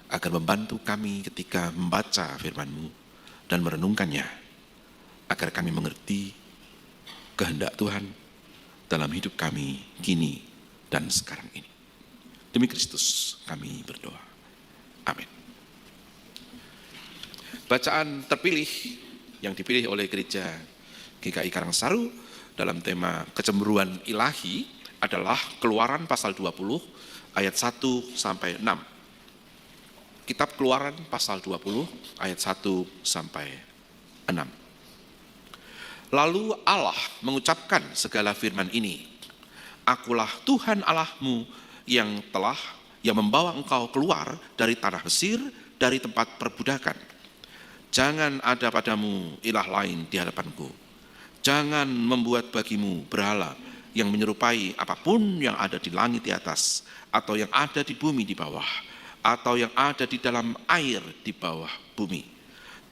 agar membantu kami ketika membaca firman-Mu dan merenungkannya, agar kami mengerti kehendak Tuhan dalam hidup kami kini dan sekarang ini. Demi Kristus kami berdoa. Amin. Bacaan terpilih yang dipilih oleh Gereja GKI Karangsaru dalam tema kecemburuan ilahi adalah Keluaran pasal 20 ayat 1 sampai 6. Kitab Keluaran pasal 20 ayat 1 sampai 6. Lalu Allah mengucapkan segala firman ini, Akulah Tuhan Allahmu yang membawa engkau keluar dari tanah Mesir, dari tempat perbudakan. Jangan ada padamu ilah lain di hadapanku. Jangan membuat bagimu berhala yang menyerupai apapun yang ada di langit di atas, atau yang ada di bumi di bawah, atau yang ada di dalam air di bawah bumi.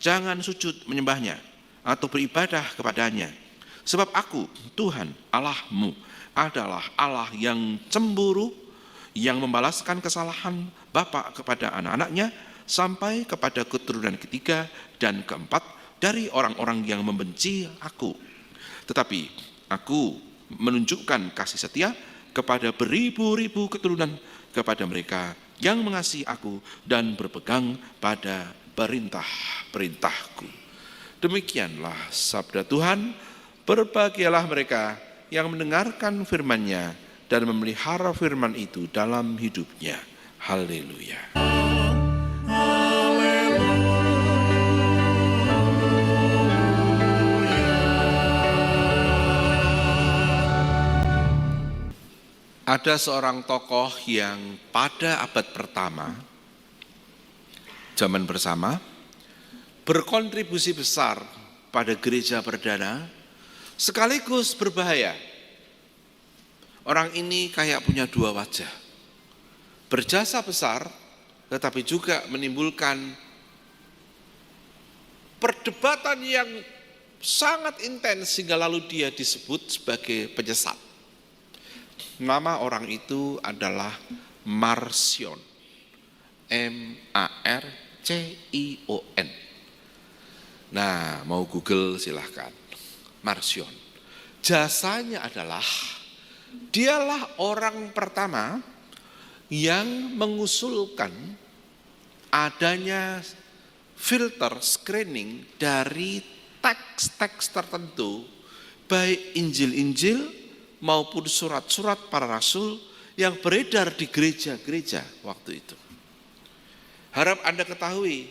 Jangan sujud menyembahnya atau beribadah kepadanya. Sebab aku, Tuhan Allahmu, adalah Allah yang cemburu, yang membalaskan kesalahan bapa kepada anak-anaknya, sampai kepada keturunan ketiga dan keempat dari orang-orang yang membenci aku. Tetapi aku menunjukkan kasih setia kepada beribu-ribu keturunan kepada mereka yang mengasihi aku dan berpegang pada perintah-perintahku. Demikianlah sabda Tuhan. Berbahagialah mereka yang mendengarkan firman-Nya dan memelihara firman itu dalam hidupnya. Haleluya. Ada seorang tokoh yang pada abad pertama, zaman bersama, berkontribusi besar pada gereja perdana, sekaligus berbahaya. Orang ini kayak punya dua wajah. Berjasa besar, tetapi juga menimbulkan perdebatan yang sangat intens sehingga lalu dia disebut sebagai penyesat. Nama orang itu adalah Marcion. M-A-R-C-I-O-N. Nah, mau Google silahkan. Marcion. Jasanya adalah dialah orang pertama yang mengusulkan adanya filter screening dari teks-teks tertentu, baik Injil-Injil maupun surat-surat para rasul yang beredar di gereja-gereja waktu itu. Harap Anda ketahui,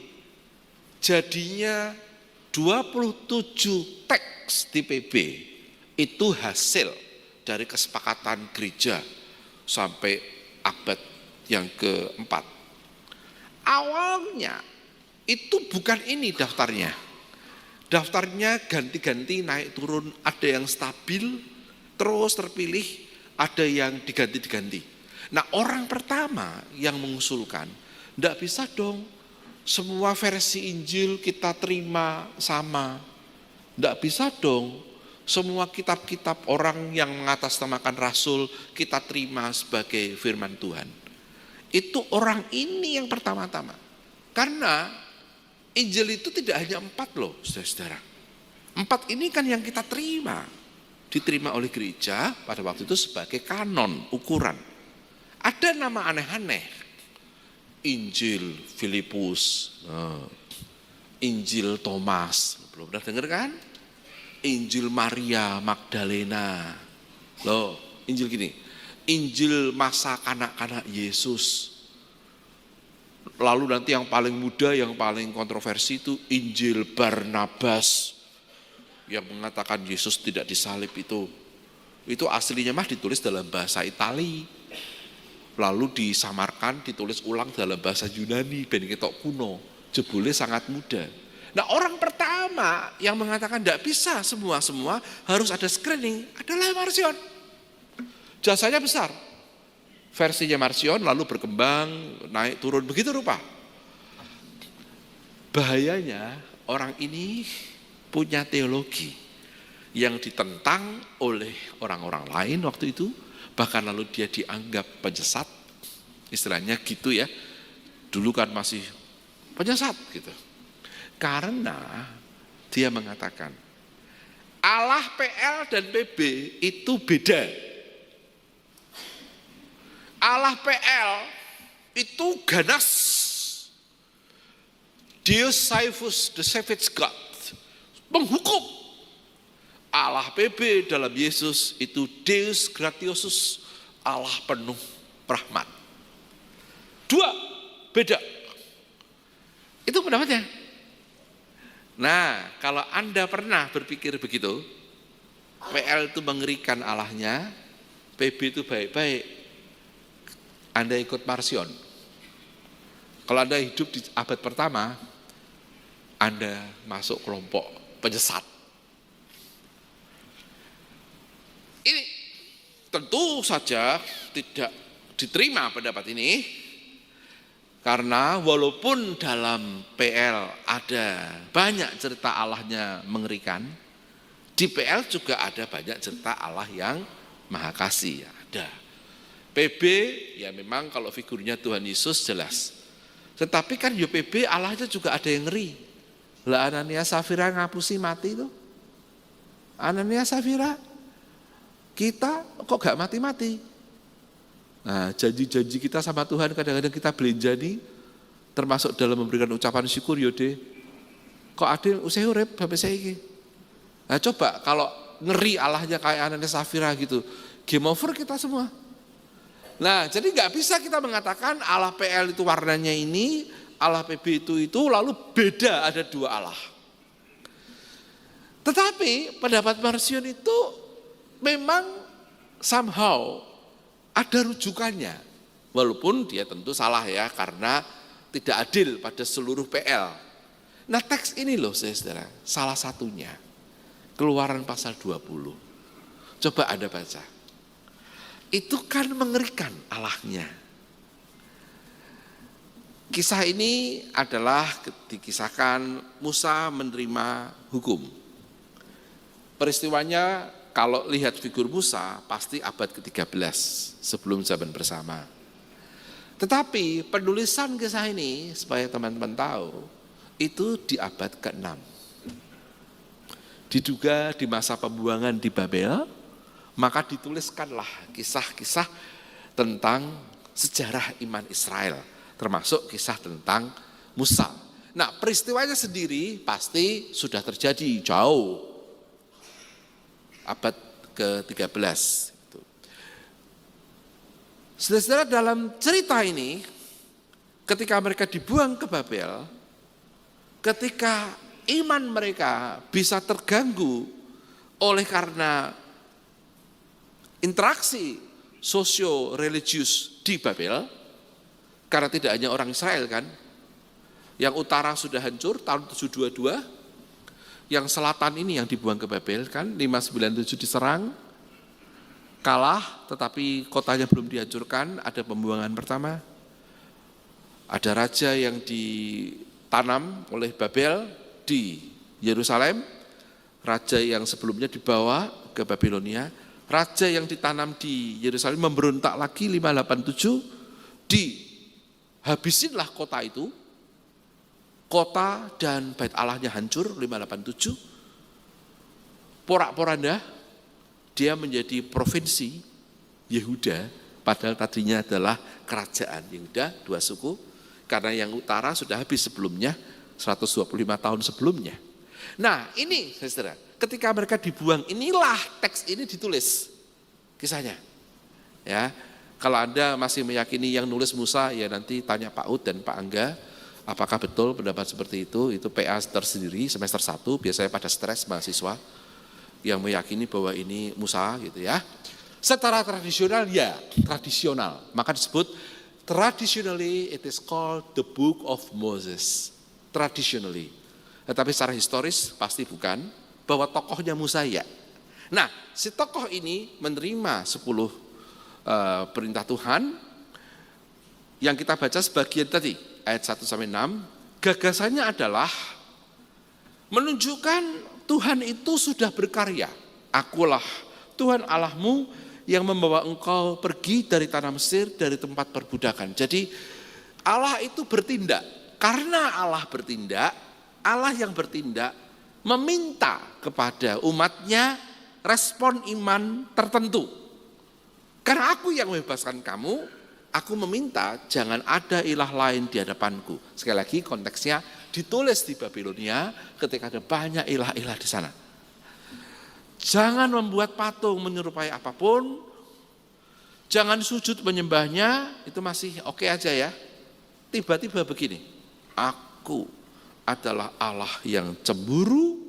jadinya 27 teks di PB itu hasil dari kesepakatan gereja sampai abad yang keempat. Awalnya itu bukan ini daftarnya. Daftarnya ganti-ganti, naik turun, ada yang stabil, terus terpilih, ada yang diganti-ganti. Nah, orang pertama yang mengusulkan, enggak bisa dong semua versi Injil kita terima sama. Enggak bisa dong semua kitab-kitab orang yang mengatasnamakan rasul kita terima sebagai firman Tuhan. Itu orang ini yang pertama-tama. Karena Injil itu tidak hanya 4 loh, saudara-saudara. 4 ini kan yang kita terima. Diterima oleh gereja pada waktu itu sebagai kanon, ukuran. Ada nama aneh-aneh. Injil Filipus, Injil Thomas, belum pernah dengar kan? Injil Maria Magdalena, loh, Injil gini, Injil masa kanak-kanak Yesus. Lalu nanti yang paling muda, yang paling kontroversi itu Injil Barnabas, yang mengatakan Yesus tidak disalib itu. Itu aslinya mah ditulis dalam bahasa Itali, lalu disamarkan, ditulis ulang dalam bahasa Yunani, ben ketok kuno, jebule sangat muda. Nah, orang pertama yang mengatakan tidak bisa semua harus ada screening adalah Marcion. Jasanya besar. Versinya Marcion lalu berkembang, naik turun begitu rupa. Bahayanya orang ini punya teologi yang ditentang oleh orang-orang lain waktu itu, bahkan lalu dia dianggap penyesat, istilahnya gitu ya. Dulu kan masih penyesat gitu. Karena dia mengatakan, Allah PL dan PB itu beda. Allah PL itu ganas. Deus Saivus, the Savage God, menghukum. Allah PB dalam Yesus itu Deus Graciosus, Allah penuh rahmat. Dua, beda. Itu pendapatnya. Nah, kalau Anda pernah berpikir begitu, PL itu mengerikan Allahnya, PB itu baik-baik, Anda ikut Marsion. Kalau Anda hidup di abad pertama, Anda masuk kelompok penyesat. Ini tentu saja tidak diterima pendapat ini, karena walaupun dalam PL ada banyak cerita Allahnya mengerikan, di PL juga ada banyak cerita Allah yang maha kasih. Ada. PB ya memang kalau figurnya Tuhan Yesus jelas. Tetapi kan ya PB Allahnya juga ada yang ngeri. Lah Anania Safira ngapusi mati itu. Anania Safira, kita kok gak mati-mati? Nah, janji-janji kita sama Tuhan kadang-kadang kita belenjani, termasuk dalam memberikan ucapan syukur, yode. Kok ada yang usai urip sampai saiki? Nah, coba kalau ngeri Allahnya kayak Anania Safira gitu, game over kita semua. Nah, jadi nggak bisa kita mengatakan Allah PL itu warnanya ini, Allah PB itu lalu beda, ada dua Allah. Tetapi pendapat Marsion itu memang somehow ada rujukannya, walaupun dia tentu salah ya, karena tidak adil pada seluruh PL. Nah, teks ini loh saudara, salah satunya Keluaran pasal 20. Coba Anda baca. Itu kan mengerikan Allahnya. Kisah ini adalah dikisahkan Musa menerima hukum. Peristiwanya kalau lihat figur Musa pasti abad ke-13 sebelum zaman bersama. Tetapi penulisan kisah ini supaya teman-teman tahu itu di abad ke-6. Diduga di masa pembuangan di Babel, maka dituliskanlah kisah-kisah tentang sejarah iman Israel, termasuk kisah tentang Musa. Nah, peristiwanya sendiri pasti sudah terjadi jauh abad ke-13. Saudara-saudara, dalam cerita ini, ketika mereka dibuang ke Babel, ketika iman mereka bisa terganggu oleh karena interaksi sosio-religius di Babel, karena tidak hanya orang Israel kan, yang utara sudah hancur tahun 722, yang selatan ini yang dibuang ke Babel kan, 597 diserang, kalah tetapi kotanya belum dihancurkan, ada pembuangan pertama, ada raja yang ditanam oleh Babel di Yerusalem, raja yang sebelumnya dibawa ke Babilonia, raja yang ditanam di Yerusalem memberontak lagi 587, dihabisinlah kota itu, kota dan bait Allahnya hancur 587, porak-poranda dia menjadi provinsi Yehuda, padahal tadinya adalah kerajaan Yehuda, dua suku, karena yang utara sudah habis sebelumnya, 125 tahun sebelumnya. Nah ini saudara, ketika mereka dibuang, inilah teks ini ditulis kisahnya. Ya, kalau Anda masih meyakini yang nulis Musa, ya nanti tanya Pak Ud dan Pak Angga, apakah betul pendapat seperti itu PA tersendiri semester 1, biasanya pada stres mahasiswa yang meyakini bahwa ini Musa gitu ya. Secara tradisional ya, tradisional. Maka disebut traditionally it is called the book of Moses. Traditionally. Tetapi secara historis pasti bukan, bahwa tokohnya Musa ya. Nah, si tokoh ini menerima 10 perintah Tuhan yang kita baca sebagian tadi, ayat 1-6, gagasannya adalah menunjukkan Tuhan itu sudah berkarya. Akulah Tuhan Allahmu yang membawa engkau pergi dari tanah Mesir, dari tempat perbudakan. Jadi Allah itu bertindak. Karena Allah bertindak, Allah yang bertindak meminta kepada umatnya respon iman tertentu. Karena aku yang membebaskan kamu, aku meminta jangan ada ilah lain di hadapanku. Sekali lagi konteksnya ditulis di Babilonia ketika ada banyak ilah-ilah di sana. Jangan membuat patung menyerupai apapun, jangan sujud menyembahnya, itu masih oke aja ya. Tiba-tiba begini, aku adalah Allah yang cemburu.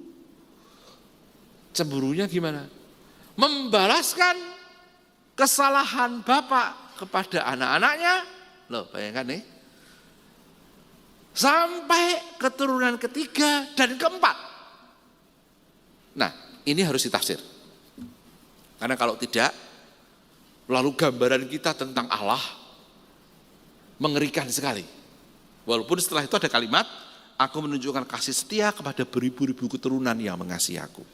Cemburunya gimana? Membalaskan kesalahan bapak kepada anak-anaknya. Loh, bayangkan nih. Sampai keturunan ketiga dan keempat. Nah, ini harus ditafsir. Karena kalau tidak, lalu gambaran kita tentang Allah mengerikan sekali. Walaupun setelah itu ada kalimat, aku menunjukkan kasih setia kepada beribu-ribu keturunan yang mengasihi aku.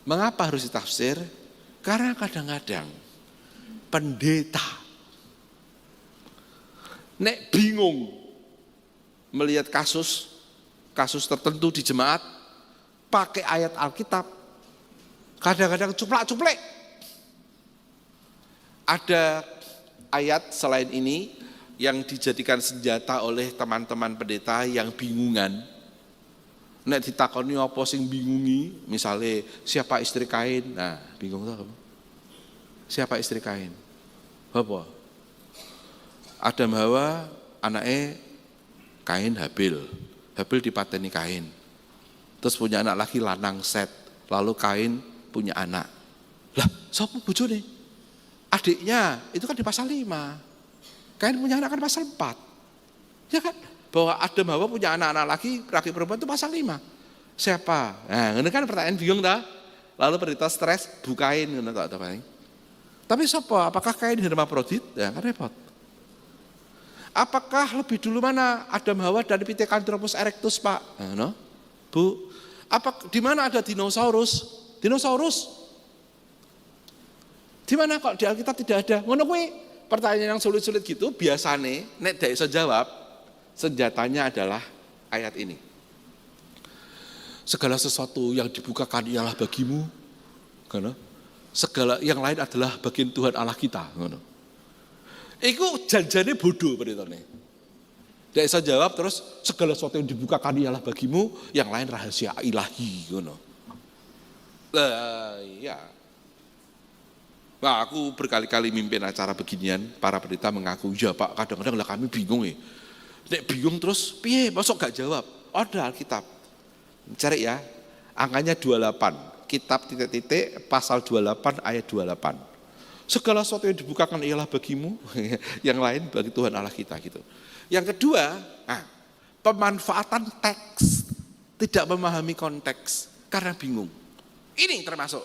Mengapa harus ditafsir? Karena kadang-kadang pendeta nek bingung melihat kasus tertentu di jemaat pakai ayat Alkitab, kadang-kadang cuplak-cuplek. Ada ayat selain ini yang dijadikan senjata oleh teman-teman pendeta yang bingungan. Nek ditakoni apa sing bingungi, misalnya siapa istri Kain, nah bingung tuh. Siapa istri Kain? Apa? Adam Hawa anaknya Kain Habil. Habil dipateni Kain. Terus punya anak lagi lanang Set. Lalu Kain punya anak. Lah, sapa bojone? Adiknya itu kan di pasal 5. Kain punya anak kan pasal 4. Ya kan? Bahwa Adam Hawa punya anak-anak laki perempuan itu pasal 5. Siapa? Nah, ini kan pertanyaan bingung dah. Lalu pendeta stres, bukain ngono tok paling. Tapi siapa? Apakah Kain hermafrodit? Ya kan repot. Apakah lebih dulu mana Adam Hawa dan Pithecanthropus erectus, Pak? Nah, no? Bu, di mana ada dinosaurus? Dinosaurus? Di mana kok di Alkitab tidak ada? Ngono kuwi pertanyaan yang sulit-sulit gitu biasane nek ndak iso jawab, senjatanya adalah ayat ini. Segala sesuatu yang dibukakan ialah bagimu, ngono. Segala yang lain adalah bagian Tuhan Allah kita, ngono. Iku janjane bodoh pendetane. Ndak iso jawab terus segala sesuatu yang dibukakan ialah bagimu, yang lain rahasia ilahi, ngono. Lah iya. Nah, aku berkali-kali mimpin acara beginian, para pendeta mengaku, ya Pak, kadang-kadang lah kami bingung ya. Nek bingung terus, piye, masuk gak jawab? Ada Alkitab. Cari ya, angkanya 28. Kitab titik-titik, pasal 28, ayat 28. Segala sesuatu yang dibukakan ialah bagimu, yang lain bagi Tuhan Allah kita gitu. Yang kedua, pemanfaatan teks, tidak memahami konteks, karena bingung. Ini termasuk.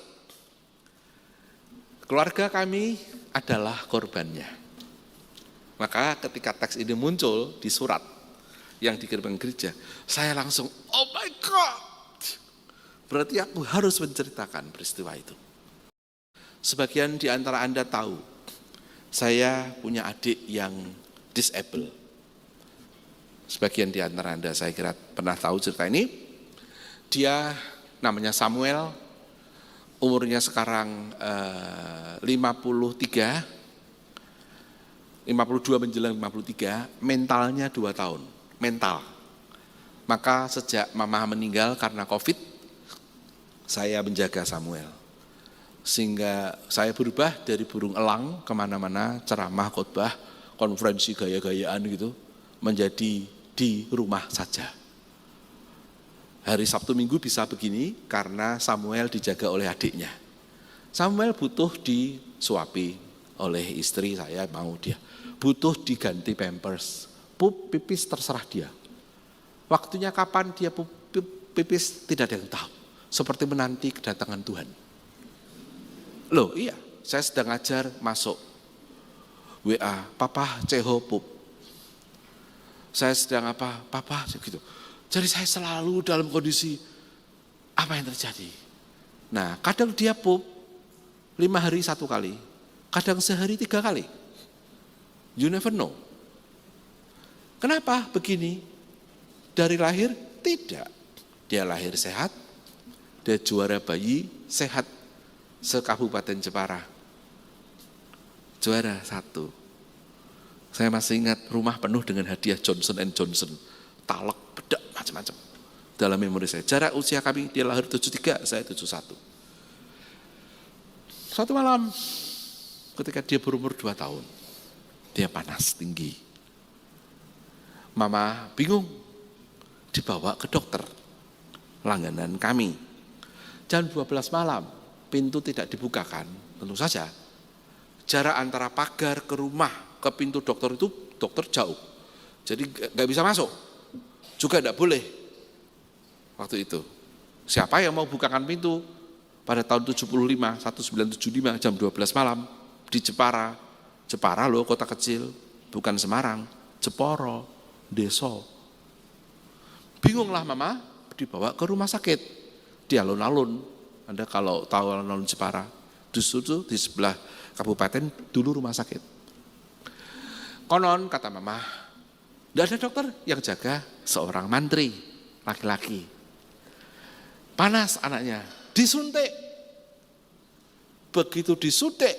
Keluarga kami adalah korbannya. Maka ketika teks ini muncul di surat yang dikirimkan gereja, saya langsung, oh my God. Berarti aku harus menceritakan peristiwa itu. Sebagian di antara Anda tahu, saya punya adik yang disable. Sebagian di antara Anda saya kira pernah tahu cerita ini. Dia namanya Samuel. Umurnya sekarang 52 menjelang 53, mentalnya 2 tahun, mental. Maka sejak mama meninggal karena COVID, saya menjaga Samuel. Sehingga saya berubah dari burung elang kemana-mana, ceramah, khotbah, konferensi gaya-gayaan gitu, menjadi di rumah saja. Hari Sabtu Minggu bisa begini karena Samuel dijaga oleh adiknya. Samuel butuh disuapi oleh istri saya, mau dia. Butuh diganti pampers, pup, pipis terserah dia. Waktunya kapan dia pup, pipis tidak ada yang tahu. Seperti menanti kedatangan Tuhan. Loh iya, saya sedang ngajar masuk WA, papa ceho pup. Saya sedang apa, papa gitu. Jadi saya selalu dalam kondisi apa yang terjadi. Nah kadang dia pup 5 hari 1 kali, kadang sehari 3 kali. You never know. Kenapa begini? Dari lahir? Tidak. Dia lahir sehat, dia juara bayi sehat se-Kabupaten Jepara. Juara 1. Saya masih ingat rumah penuh dengan hadiah Johnson & Johnson. Talek, bedak, macam-macam. Dalam memori saya. Jarak usia kami, dia lahir 73, saya 71. Suatu malam, ketika dia berumur 2 tahun, dia panas tinggi. Mama bingung, dibawa ke dokter langganan kami. Jam 12 malam, pintu tidak dibukakan, tentu saja. Jarak antara pagar ke rumah, ke pintu dokter itu, dokter jauh. Jadi gak bisa masuk. Juga gak boleh. Waktu itu. Siapa yang mau bukakan pintu? Pada tahun 1975, jam 12 malam, di Jepara. Jepara loh, kota kecil. Bukan Semarang. Jepara, desa. Bingunglah mama, dibawa ke rumah sakit. Di alun-alun. Anda kalau tahu alun-alun Jepara, justru di sebelah kabupaten dulu rumah sakit. Konon kata mama, tidak ada dokter yang jaga seorang mantri laki-laki. Panas anaknya, disuntik. Begitu disuntik,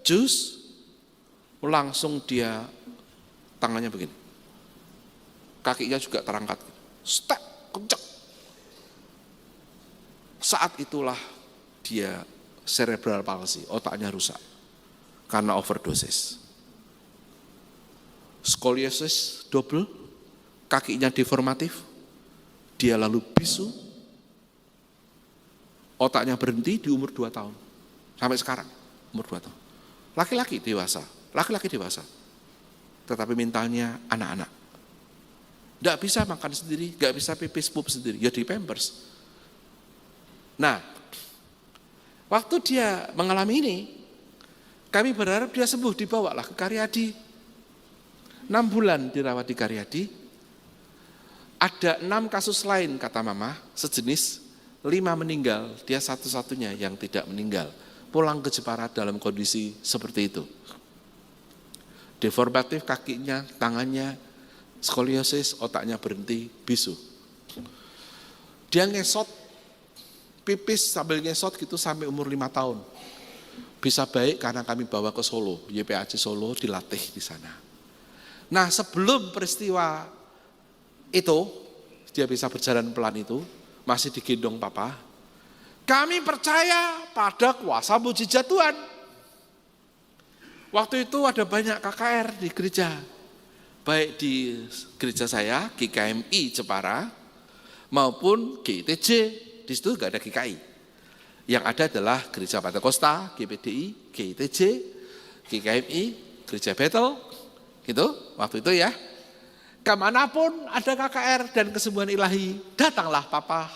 jus, langsung dia tangannya begini. Kakinya juga terangkat. Stek, kenceng. Saat itulah dia cerebral palsy, otaknya rusak karena overdosis. Skoliosis double, kakinya deformatif, dia lalu bisu, otaknya berhenti di umur 2 tahun. Sampai sekarang, umur 2 tahun. Laki-laki dewasa, tetapi mentalnya anak-anak. Tidak bisa makan sendiri, tidak bisa pipis pup sendiri, ya di pampers. Nah, waktu dia mengalami ini, kami berharap dia sembuh, dibawalah ke Karyadi. 6 bulan dirawat di Karyadi. Ada 6 kasus lain kata mama, sejenis, 5 meninggal, dia satu-satunya yang tidak meninggal. Pulang ke Jepara dalam kondisi seperti itu. Deformatif kakinya, tangannya, skoliosis, otaknya berhenti, bisu. Dia ngesot, pipis sambil ngesot gitu sampai umur 5 tahun. Bisa baik karena kami bawa ke Solo, YPAC Solo, dilatih di sana. Nah, sebelum peristiwa itu, dia bisa berjalan pelan itu, masih digendong papa. Kami percaya pada kuasa mujizat Tuhan. Waktu itu ada banyak KKR di gereja. Baik di gereja saya, GKMI Jepara, maupun GTJ. Di situ enggak ada GKI. Yang ada adalah Gereja Pentakosta, GPDI, GTJ, GKMI, Gereja Bethel, gitu, waktu itu ya. Kemanapun ada KKR dan kesembuhan ilahi, datanglah papa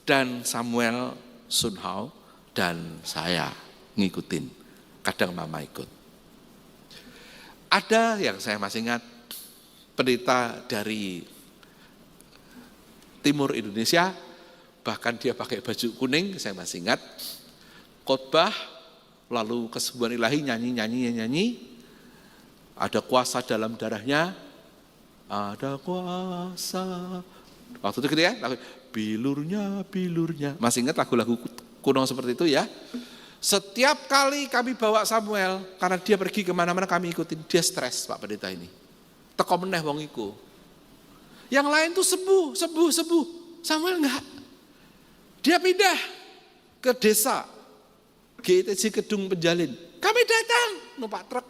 dan Samuel Sunhao dan saya ngikutin. Kadang mama ikut. Ada yang saya masih ingat, pendeta dari timur Indonesia, bahkan dia pakai baju kuning, saya masih ingat. Khotbah, lalu kesembuhan ilahi, nyanyi. Ada kuasa dalam darahnya, ada kuasa. Waktu itu gitu ya, bilurnya. Masih ingat lagu-lagu kuno seperti itu ya. Setiap kali kami bawa Samuel, karena dia pergi kemana-mana kami ikutin, dia stres Pak Pendeta ini. Teko meneh wong iku. Yang lain tuh sembuh. Samuel enggak. Dia pindah ke desa, GTJ Kedung Penjalin. Kami datang, numpak truk.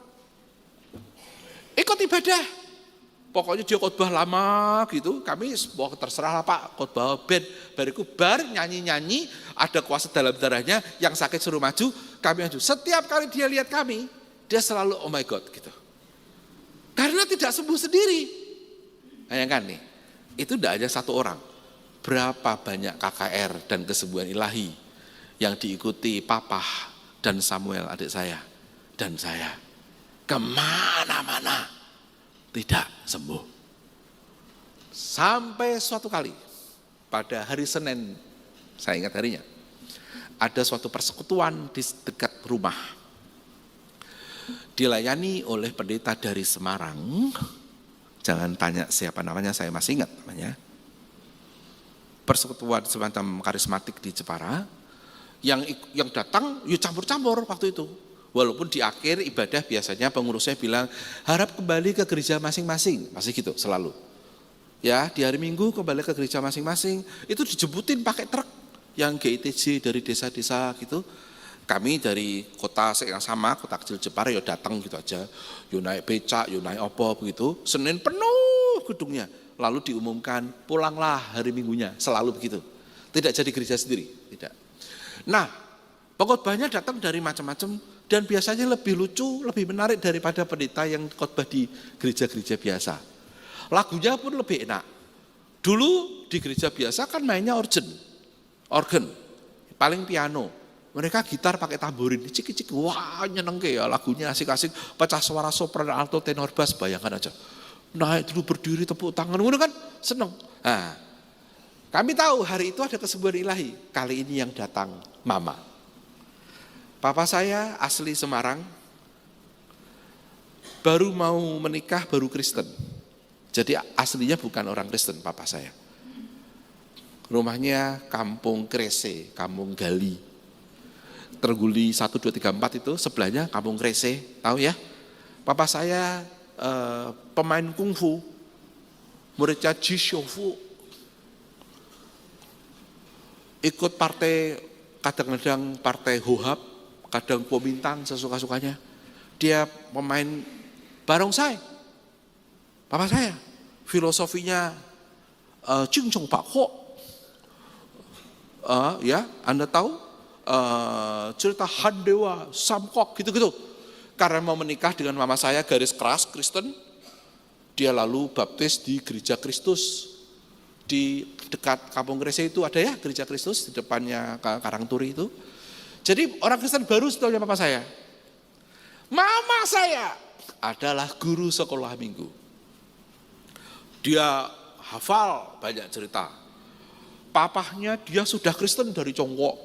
Ikut ibadah. Pokoknya dia khotbah lama gitu. Kami terserah lah Pak, khotbah band. Bariku nyanyi-nyanyi, ada kuasa dalam darahnya, yang sakit suruh maju, kami maju. Setiap kali dia lihat kami, dia selalu oh my God gitu. Karena tidak sembuh sendiri. Bayangkan nih, itu tidak hanya 1 orang. Berapa banyak KKR dan kesembuhan ilahi yang diikuti Papa dan Samuel adik saya dan saya. Kemana-mana tidak sembuh. Sampai suatu kali pada hari Senin, saya ingat harinya, ada suatu persekutuan di dekat rumah. Dilayani oleh pendeta dari Semarang, Jangan tanya siapa namanya, saya masih ingat namanya. Persekutuan semacam karismatik di Jepara, yang datang ya campur-campur waktu itu. Walaupun di akhir ibadah biasanya pengurusnya bilang harap kembali ke gereja masing-masing, masih gitu selalu. Ya, di hari Minggu kembali ke gereja masing-masing, itu dijemputin pakai truk yang GITJ dari desa-desa gitu. Kami dari kota yang sama, kota kecil Jepara ya datang gitu aja. Yo naik becak, yo naik apa begitu. Senin penuh gedungnya. Lalu diumumkan pulanglah hari Minggunya, selalu begitu. Tidak jadi gereja sendiri, tidak. Nah, pengkhotbahnya datang dari macam-macam dan biasanya lebih lucu, lebih menarik daripada pendeta yang khotbah di gereja-gereja biasa. Lagunya pun lebih enak. Dulu di gereja biasa kan mainnya organ, paling piano. Mereka gitar pakai tamborin, cik-cik, wah nyenengke ya lagunya asik-asik, pecah suara sopran, alto, tenor, bass, bayangkan aja. Naik dulu berdiri tepuk tangan, kan seneng. Nah, kami tahu hari itu ada kesembuhan ilahi, kali ini yang datang mama. Papa saya asli Semarang, baru mau menikah, baru Kristen. Jadi aslinya bukan orang Kristen papa saya. Rumahnya kampung Krese, kampung Gali. Terguli 1, 2, 3, 4 itu sebelahnya kampung Krese, tahu ya? Papa saya pemain kungfu, muridnya Ji Shofu, ikut partai, kadang-kadang partai Hohab, kadang Kuomintang sesuka-sukanya. Dia pemain barongsai. Papa saya filosofinya Jing Chong Pak Ho. Ya, Anda tahu? Cerita Handewa, Samkok gitu-gitu. Karena mau menikah dengan mama saya garis keras Kristen, dia lalu baptis di Gereja Kristus di dekat Kampung Krese itu ada ya Gereja Kristus di depannya Karangturi itu. Jadi orang Kristen baru setelahnya papa saya. Mama saya adalah guru sekolah minggu. Dia hafal banyak cerita. Papahnya dia sudah Kristen dari congkok.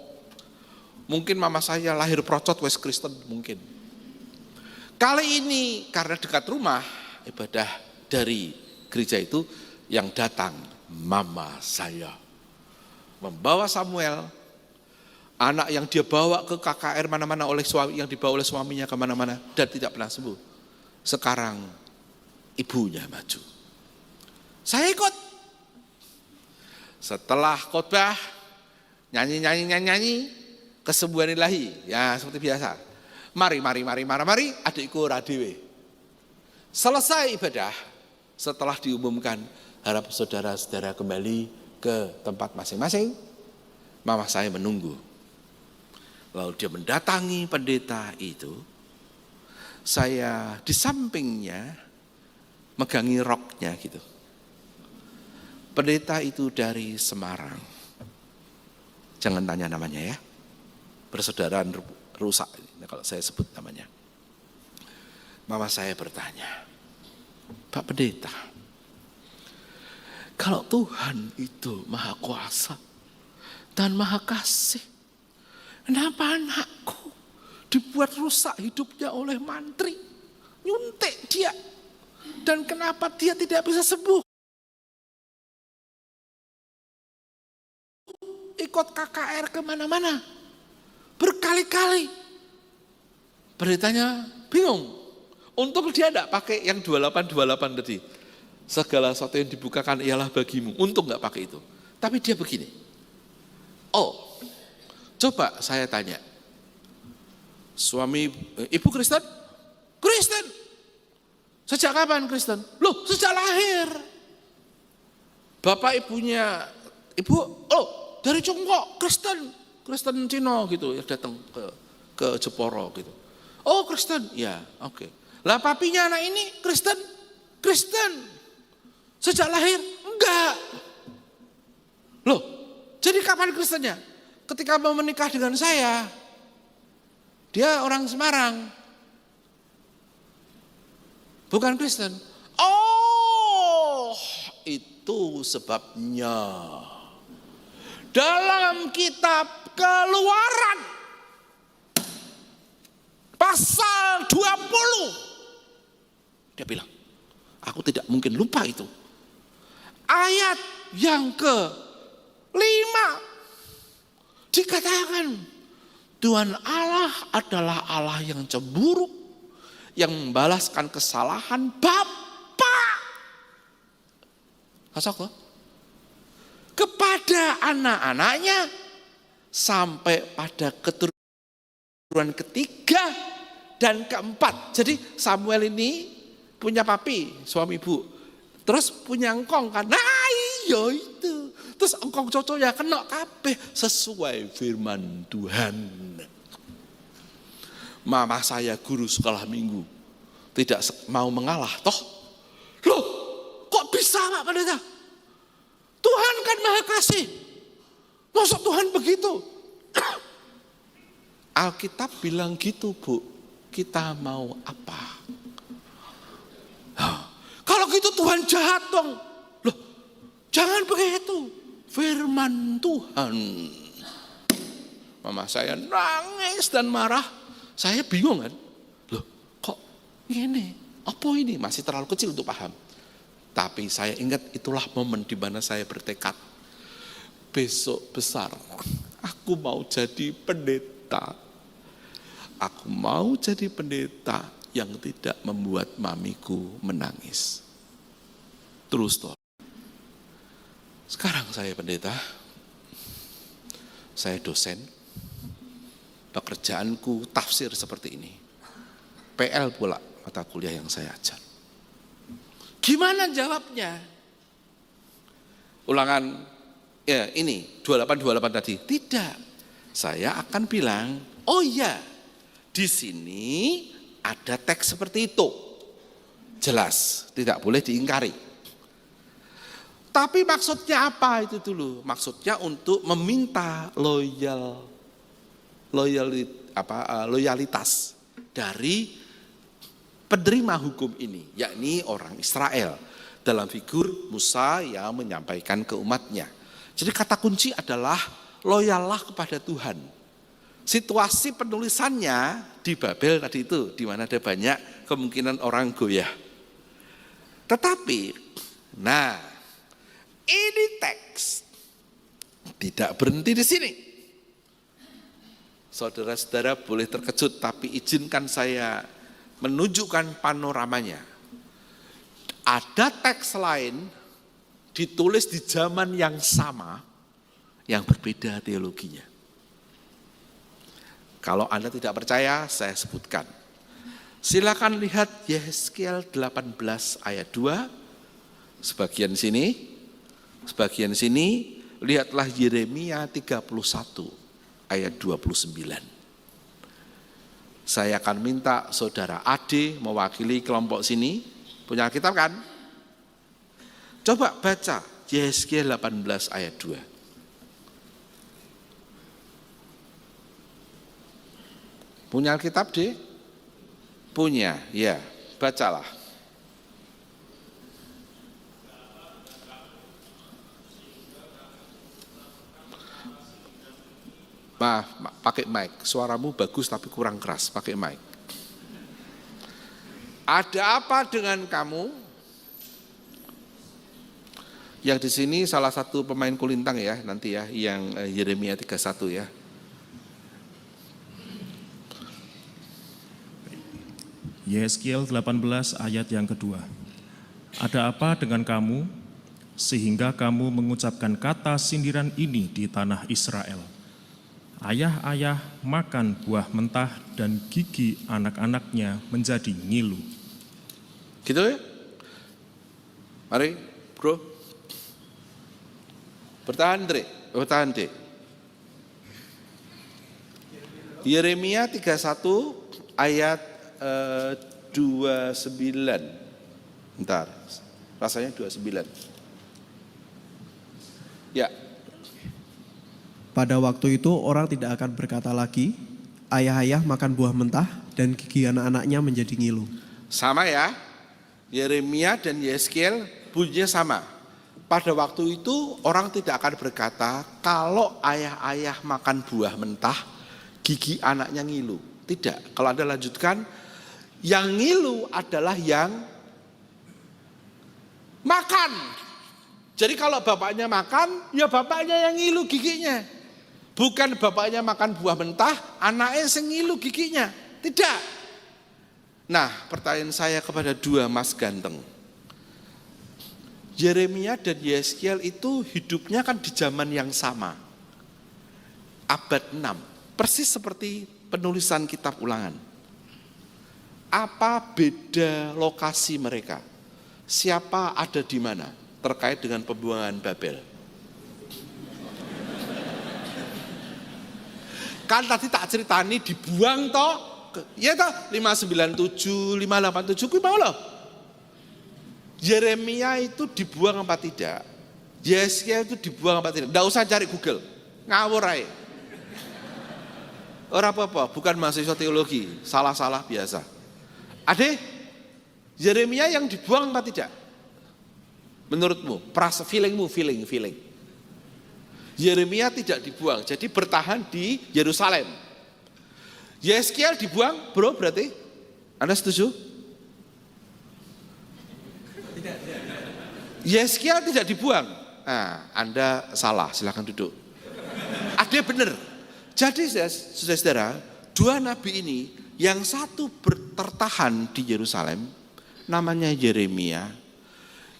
Mungkin mama saya lahir procot wes Kristen mungkin. Kali ini karena dekat rumah ibadah dari gereja itu yang datang mama saya. Membawa Samuel, anak yang dia bawa ke KKR mana-mana oleh suami, yang dibawa oleh suaminya kemana-mana dan tidak pernah sembuh. Sekarang ibunya maju. Saya ikut. Setelah khotbah, nyanyi, kesembuhan ilahi, ya seperti biasa. Mari, adikku radewe. Selesai ibadah, setelah diumumkan, harap saudara-saudara kembali ke tempat masing-masing, mama saya menunggu. Lalu dia mendatangi pendeta itu, saya di sampingnya, megangi roknya gitu. Pendeta itu dari Semarang. Jangan tanya namanya ya. Persaudaraan rusak kalau saya sebut namanya. Mama saya bertanya, Pak Pendeta, kalau Tuhan itu maha kuasa dan maha kasih, kenapa anakku dibuat rusak hidupnya oleh mantri, nyuntik dia, dan kenapa dia tidak bisa sembuh? Ikut KKR kemana-mana, berkali-kali. Beritanya bingung. Untung dia tidak pakai yang 28 tadi. Segala sesuatu yang dibukakan ialah bagimu. Untung nggak pakai itu. Tapi dia begini. Oh, coba saya tanya. Suami, ibu Kristen? Kristen. Sejak kapan Kristen? Loh, sejak lahir. Bapak ibunya, ibu, dari Congkok, Kristen Cina gitu, ya datang ke Jepara gitu. Oh Kristen, ya oke. Lah papinya anak ini Kristen. Sejak lahir? Enggak. Loh, jadi kapan Kristennya? Ketika mau menikah dengan saya. Dia orang Semarang. Bukan Kristen. Oh, itu sebabnya. Dalam kitab Keluaran pasal 20 dia bilang, Aku tidak mungkin lupa itu. Ayat yang ke-5 dikatakan Tuhan Allah adalah Allah yang cemburu, yang membalaskan kesalahan Bapa. Kasok loh. Kepada anak-anaknya sampai pada keturunan ketiga dan keempat. Jadi Samuel ini punya papi, suami ibu. Terus punya engkong kan. Nah iya itu. Terus engkong cocok ya kena kabeh sesuai firman Tuhan. Mama saya guru sekolah minggu. Tidak mau mengalah toh. Loh kok bisa Pak Pendeta? Tuhan kan maha kasih. Masa Tuhan begitu? Alkitab bilang gitu Bu. Kita mau apa? Kalau gitu Tuhan jahat dong. Loh, jangan begitu. Firman Tuhan. Mama saya nangis dan marah. Saya bingung kan. Loh, kok ini? Apa ini? Masih terlalu kecil untuk paham. Tapi saya ingat itulah momen di mana saya bertekad. Besok besar, aku mau jadi pendeta. Aku mau jadi pendeta yang tidak membuat mamiku menangis. Terus toh. Sekarang saya pendeta, saya dosen, pekerjaanku tafsir seperti ini. PL pula mata kuliah yang saya ajar. Gimana jawabnya? Ulangan ya ini 28 tadi. Tidak. Saya akan bilang, oh iya, di sini ada teks seperti itu. Jelas, tidak boleh diingkari. Tapi maksudnya apa itu dulu? Maksudnya untuk meminta loyalitas dari penerima hukum ini, yakni orang Israel. Dalam figur Musa yang menyampaikan ke umatnya. Jadi kata kunci adalah loyallah kepada Tuhan. Situasi penulisannya di Babel tadi itu, di mana ada banyak kemungkinan orang goyah. Tetapi, nah ini teks tidak berhenti di sini. Saudara-saudara boleh terkejut, tapi izinkan saya menunjukkan panoramanya. Ada teks lain ditulis di zaman yang sama, yang berbeda teologinya. Kalau Anda tidak percaya, saya sebutkan. Silakan lihat Yehezkiel 18 ayat 2, sebagian sini, lihatlah Yeremia 31 ayat 29. Saya akan minta saudara Ade mewakili kelompok sini, punya Alkitab kan? Coba baca Yehezkiel 18 ayat 2. Punya Alkitab deh? Punya, ya, bacalah. Pakai mic, suaramu bagus tapi kurang keras, pakai mic. Ada apa dengan kamu? Yang di sini salah satu pemain kulintang ya, nanti ya, yang Yeremia 31 ya. Yehezkiel 18 ayat yang kedua. Ada apa dengan kamu sehingga kamu mengucapkan kata sindiran ini di tanah Israel? Ayah-ayah makan buah mentah dan gigi anak-anaknya menjadi ngilu. Gitu ya? Mari bro. Bertahan Dek. Yeremia 31 ayat 29. Bentar, rasanya 29. Ya. Pada waktu itu orang tidak akan berkata lagi, ayah-ayah makan buah mentah dan gigi anak-anaknya menjadi ngilu. Sama ya, Yeremia dan Yehezkiel bunyinya sama. Pada waktu itu orang tidak akan berkata, kalau ayah-ayah makan buah mentah, gigi anaknya ngilu. Tidak, kalau Anda lanjutkan, yang ngilu adalah yang Makan. Jadi kalau bapaknya makan, ya bapaknya yang ngilu giginya. Bukan bapaknya makan buah mentah, anaknya yang ngilu giginya. Tidak. Nah, pertanyaan saya kepada dua mas ganteng. Yeremia dan Yeskiel itu hidupnya kan di zaman yang sama. Abad 6. Persis seperti penulisan kitab Ulangan. Apa beda lokasi mereka? Siapa ada di mana terkait dengan pembuangan Babel? Kan tadi tak ceritani dibuang toh. Ya toh 597, 587 kuwi mau loh. Yeremia itu dibuang apa tidak? Yeskiel itu dibuang apa tidak? Nggak usah cari Google, ngawur aja. Orang apa-apa, bukan mahasiswa teologi, salah-salah biasa. Ade, Yeremia yang dibuang apa tidak? Menurutmu, feeling. Yeremia tidak dibuang, jadi bertahan di Yerusalem. Yeskiel dibuang, bro berarti? Anda setuju? Yeskiel tidak dibuang. Nah, Anda salah, silakan duduk. Ada benar. Jadi saudara-saudara, dua nabi ini, yang satu tertahan di Yerusalem, namanya Yeremia.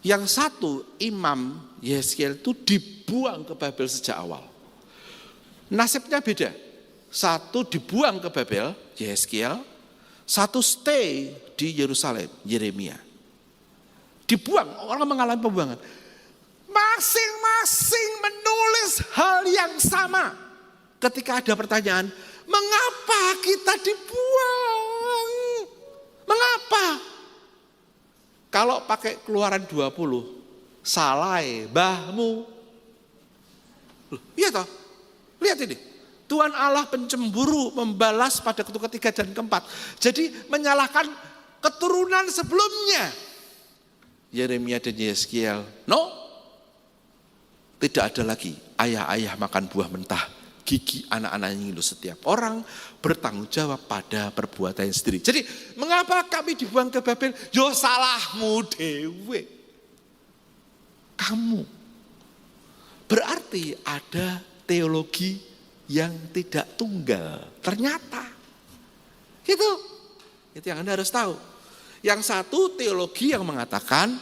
Yang satu imam Yeskiel itu dibuang ke Babel sejak awal. Nasibnya beda. Satu dibuang ke Babel, Yeskiel. Satu stay di Yerusalem, Yeremia. Dibuang, orang mengalami pembuangan. Masing-masing menulis hal yang sama. Ketika ada pertanyaan, mengapa kita dibuang? Mengapa? Kalau pakai Keluaran 20, salah mbahmu. Iya toh? Lihat ini. Tuhan Allah pencemburu membalas pada ketiga dan keempat. Jadi menyalahkan keturunan sebelumnya. Yeremia dan Yeskiel, no, tidak ada lagi ayah-ayah makan buah mentah, gigi anak-anaknya ngilu. Setiap orang bertanggung jawab pada perbuatannya sendiri. Jadi mengapa kami dibuang ke Babel? Yo salahmu dewe. Kamu. Berarti ada teologi yang tidak tunggal. Ternyata. Gitu. Itu yang Anda harus tahu. Yang satu teologi yang mengatakan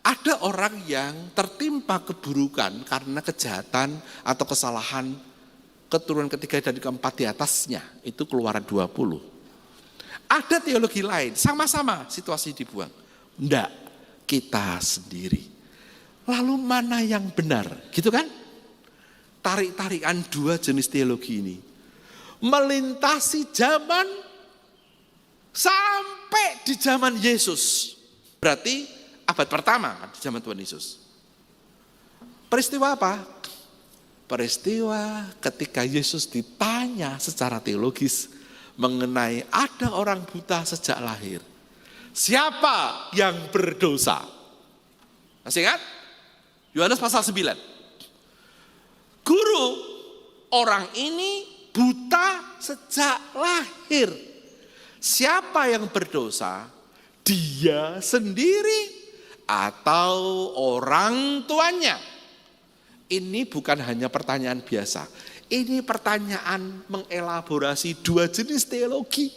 ada orang yang tertimpa keburukan karena kejahatan atau kesalahan keturunan ketiga dan keempat di atasnya. Itu Keluaran 20. Ada teologi lain, sama-sama situasi dibuang. Enggak, kita sendiri. Lalu mana yang benar? Gitu kan? Tarik-tarikan dua jenis teologi ini. Melintasi zaman sampai di zaman Yesus. Berarti abad pertama di zaman Tuhan Yesus. Peristiwa apa? Peristiwa ketika Yesus ditanya secara teologis mengenai ada orang buta sejak lahir. Siapa yang berdosa? Masih ingat? Yohanes pasal 9. Guru, orang ini buta sejak lahir. Siapa yang berdosa? Dia sendiri atau orang tuanya? Ini bukan hanya pertanyaan biasa. Ini pertanyaan mengelaborasi dua jenis teologi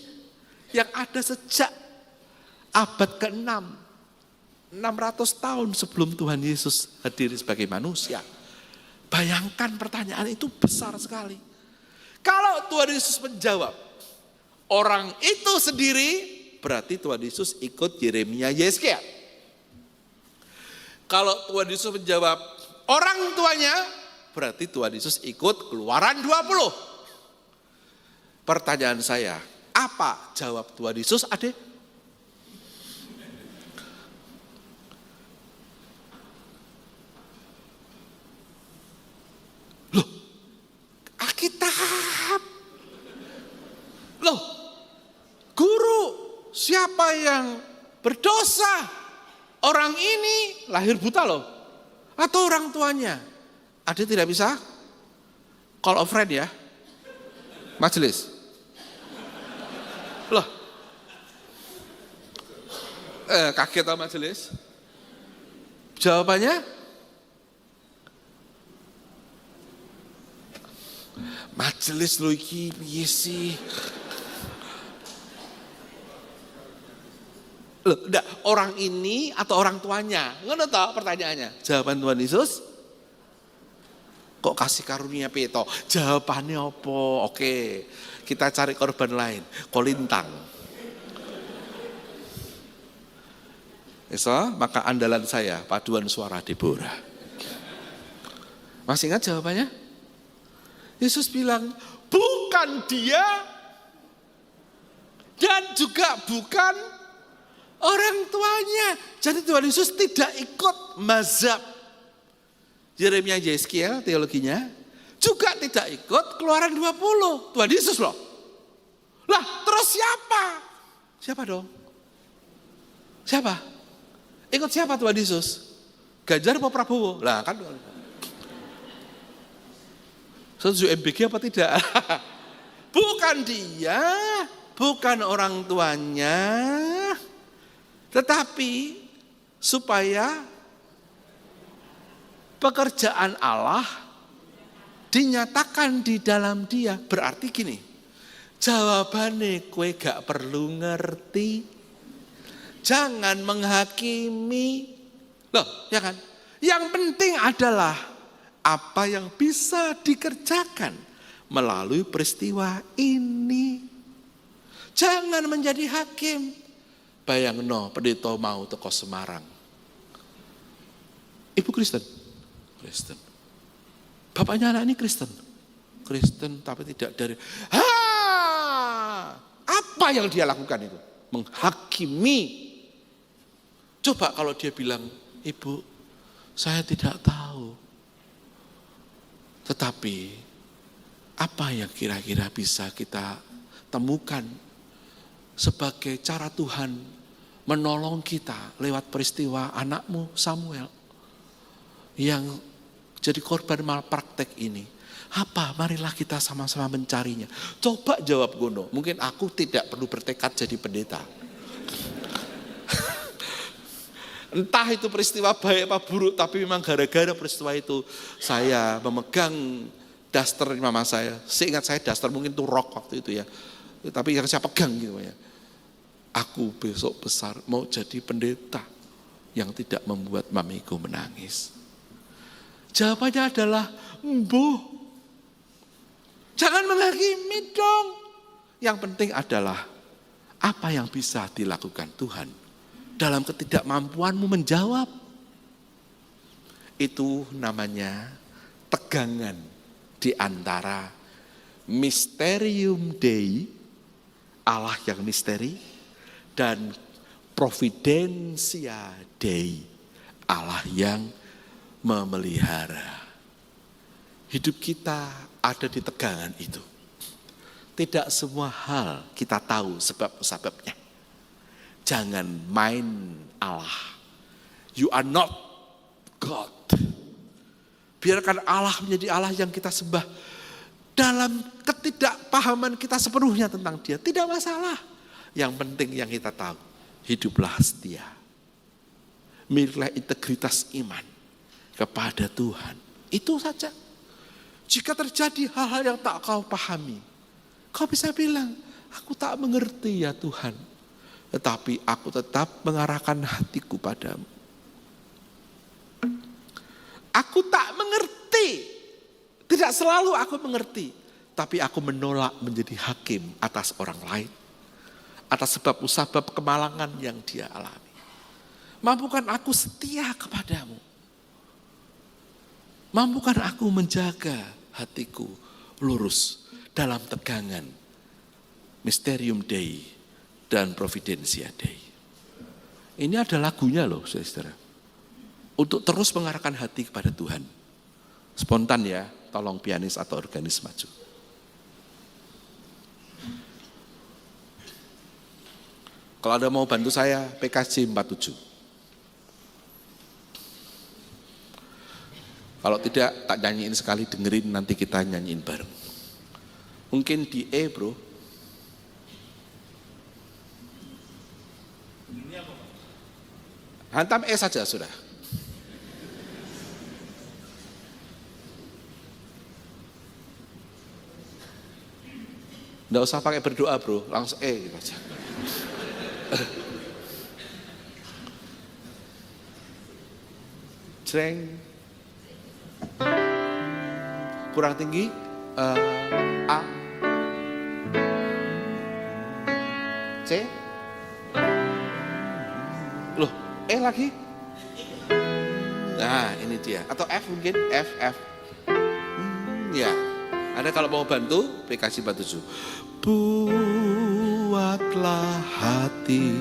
yang ada sejak abad ke-6. 600 tahun sebelum Tuhan Yesus hadir sebagai manusia. Bayangkan pertanyaan itu besar sekali. Kalau Tuhan Yesus menjawab, orang itu sendiri, berarti Tuhan Yesus ikut Yeremia Yeskiel. Kalau Tuhan Yesus menjawab orang tuanya, berarti Tuhan Yesus ikut Keluaran 20. Pertanyaan saya, apa jawab Tuhan Yesus, adik? Loh, Alkitab. Loh, guru, siapa yang berdosa? Orang ini lahir buta loh. Atau orang tuanya? Ada tidak bisa? Call a friend ya. Majelis. Loh. Kaget sama majelis. Jawabannya? Majelis lho iki piye sih? Loh, enggak, orang ini atau orang tuanya? Ngono toh pertanyaannya. Jawaban Tuhan Yesus, kok kasih karunia peto? Jawabannya apa? Oke, kita cari korban lain. Kolintang. Maka andalan saya, paduan suara Deborah. Masih ingat jawabannya? Yesus bilang, bukan dia dan juga bukan orang tuanya. Jadi Tuhan Yesus tidak ikut mazhab Yeremia Yeskiel teologinya, juga tidak ikut Keluaran 20. Tuhan Yesus loh. Lah terus siapa? Siapa dong? Siapa? Ikut siapa Tuhan Yesus? Ganjar apa Prabowo? Lah kan setuju MBG apa tidak? Bukan dia, bukan orang tuanya, tetapi supaya pekerjaan Allah dinyatakan di dalam dia. Berarti gini, jawabannya kue gak perlu ngerti, jangan menghakimi. Loh, ya kan? Yang penting adalah apa yang bisa dikerjakan melalui peristiwa ini. Jangan menjadi hakim. Bayangno pendeta mau teko Semarang. Ibu Kristen? Kristen. Bapaknya anak ini Kristen? Kristen tapi tidak dari. Apa yang dia lakukan itu? Menghakimi. Coba kalau dia bilang, Ibu, saya tidak tahu. Tetapi apa yang kira-kira bisa kita temukan sebagai cara Tuhan menolong kita lewat peristiwa anakmu Samuel yang jadi korban malpraktek ini? Apa? Marilah kita sama-sama mencarinya. Coba jawab Gono. Mungkin aku tidak perlu bertekad jadi pendeta. Entah itu peristiwa baik apa buruk, tapi memang gara-gara peristiwa itu saya memegang daster mama saya. Seingat saya daster mungkin itu rok waktu itu ya. Tapi yang saya pegang gitu ya. Aku besok besar mau jadi pendeta yang tidak membuat mamiku menangis. Jawabannya adalah, mbuh. Jangan menghakimi dong. Yang penting adalah apa yang bisa dilakukan Tuhan dalam ketidakmampuanmu menjawab. Itu namanya tegangan di antara Mysterium Dei, Allah yang misteri, dan Providentia Dei, Allah yang memelihara. Hidup kita ada di tegangan itu. Tidak semua hal kita tahu sebab-sebabnya. Jangan main Allah. You are not God. Biarkan Allah menjadi Allah yang kita sembah. Dalam ketidakpahaman kita sepenuhnya tentang Dia, tidak masalah. Yang penting yang kita tahu, hiduplah setia. Milikilah integritas iman kepada Tuhan. Itu saja. Jika terjadi hal-hal yang tak kau pahami, kau bisa bilang, aku tak mengerti ya Tuhan. Tetapi aku tetap mengarahkan hatiku padamu. Aku tak mengerti. Tidak selalu aku mengerti. Tapi aku menolak menjadi hakim atas orang lain. Atas sebab-sebab kemalangan yang dia alami. Mampukan aku setia kepadamu. Mampukan aku menjaga hatiku lurus dalam tegangan Mysterium Dei dan Providentia Dei. Ini ada lagunya loh, saudara. Untuk terus mengarahkan hati kepada Tuhan. Spontan ya, tolong pianis atau organis maju. Kalau ada mau bantu saya, PKJ 47. Kalau tidak, tak nyanyiin sekali, dengerin nanti kita nyanyiin bareng. Mungkin di E bro. Hantam E saja sudah. Nggak usah pakai berdoa bro, langsung gitu aja. Jreng. Kurang tinggi. A. C. Loh, E lagi. Nah, ini dia. Atau F mungkin, F. Ya. Anda kalau mau bantu, kasih bantu. Buatlah hati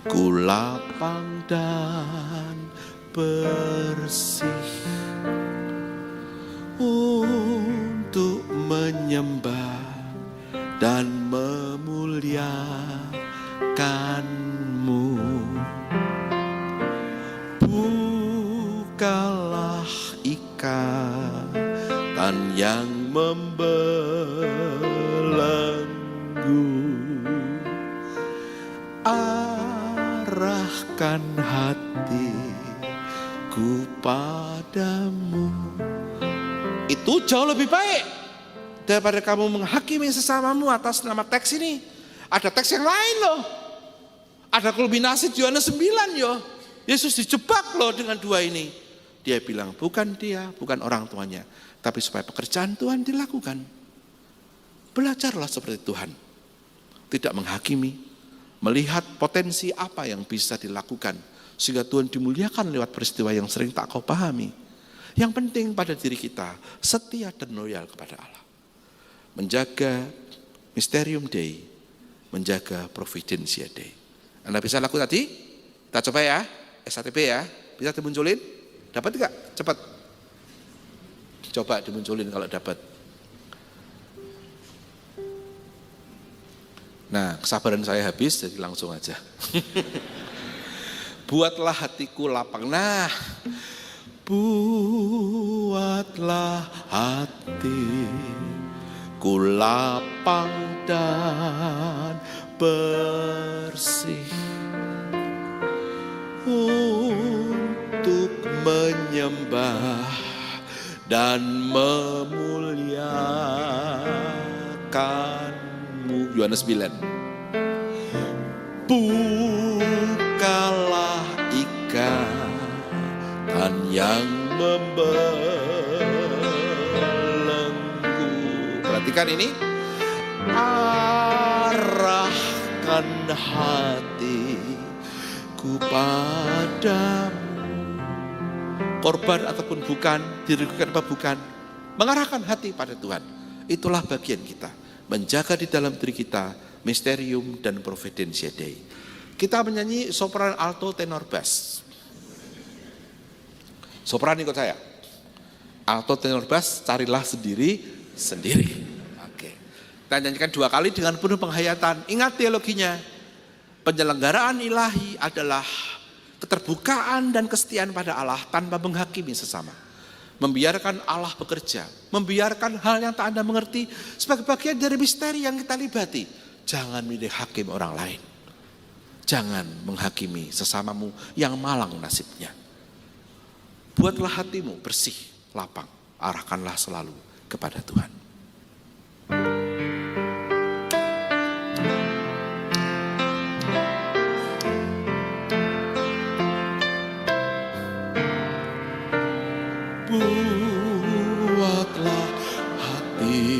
ku lapang dan bersih untuk menyembah dan memuliakan-Mu. Bukalah ikatan yang membelenggu, arahkan hatiku padamu. Itu jauh lebih baik daripada kamu menghakimi sesamamu atas nama teks ini. Ada teks yang lain loh. Ada kulminasi di Yohanes 9 yo. Yesus dijebak loh dengan dua ini. Dia bilang bukan dia, bukan orang tuanya, tapi supaya pekerjaan Tuhan dilakukan. Belajarlah seperti Tuhan. Tidak menghakimi, melihat potensi apa yang bisa dilakukan sehingga Tuhan dimuliakan lewat peristiwa yang sering tak kau pahami. Yang penting pada diri kita setia dan loyal kepada Allah. Menjaga Mysterium Dei, menjaga Providentia Dei. Anda bisa laku tadi? Kita coba ya, SATB ya. Bisa dimunculin? Dapat enggak? Cepat. Coba dimunculin kalau dapat. Nah, kesabaran saya habis, jadi langsung aja. Buatlah hatiku lapang. Nah, buatlah hatiku lapang dan bersih untuk menyembah dan memuliakan-Mu. Yohanes 9. Bukalah ikatan yang membelenggu. Perhatikan ini. Arahkan hatiku padamu. Korban ataupun bukan, diragukan apa bukan, mengarahkan hati pada Tuhan. Itulah bagian kita. Menjaga di dalam diri kita Mysterium dan Providentia Dei. Kita menyanyi sopran, alto, tenor, bass. Sopran ikut saya. Alto, tenor, bass carilah sendiri. Oke. Kita nyanyikan 2 kali dengan penuh penghayatan. Ingat teologinya. Penyelenggaraan ilahi adalah keterbukaan dan kesetiaan pada Allah tanpa menghakimi sesama. Membiarkan Allah bekerja. Membiarkan hal yang tak Anda mengerti sebagai bagian dari misteri yang kita libati. Jangan milih hakim orang lain. Jangan menghakimi sesamamu yang malang nasibnya. Buatlah hatimu bersih, lapang. Arahkanlah selalu kepada Tuhan. Buatlah hati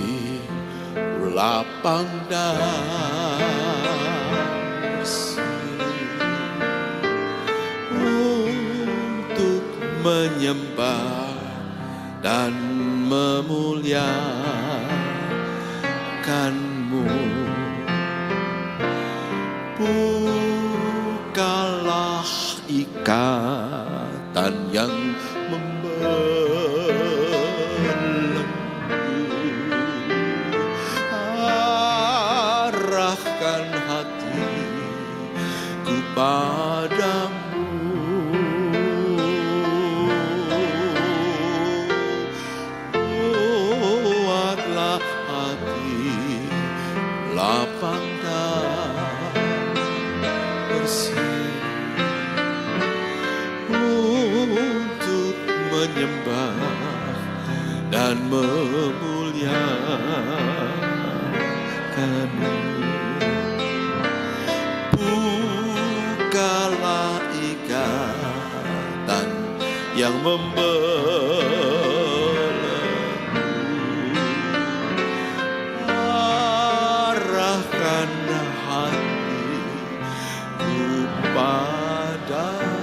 lapang dan untuk menyembah dan memuliakan-Mu. Bukalah ikatan yang membelenggu, arahkan hatiku padamu. Buatlah hati lapang dan bersih untuk menyembah dan memuliakan. padamu. Bukalah ikatan yang membelenggu, arahkan hatiku padamu.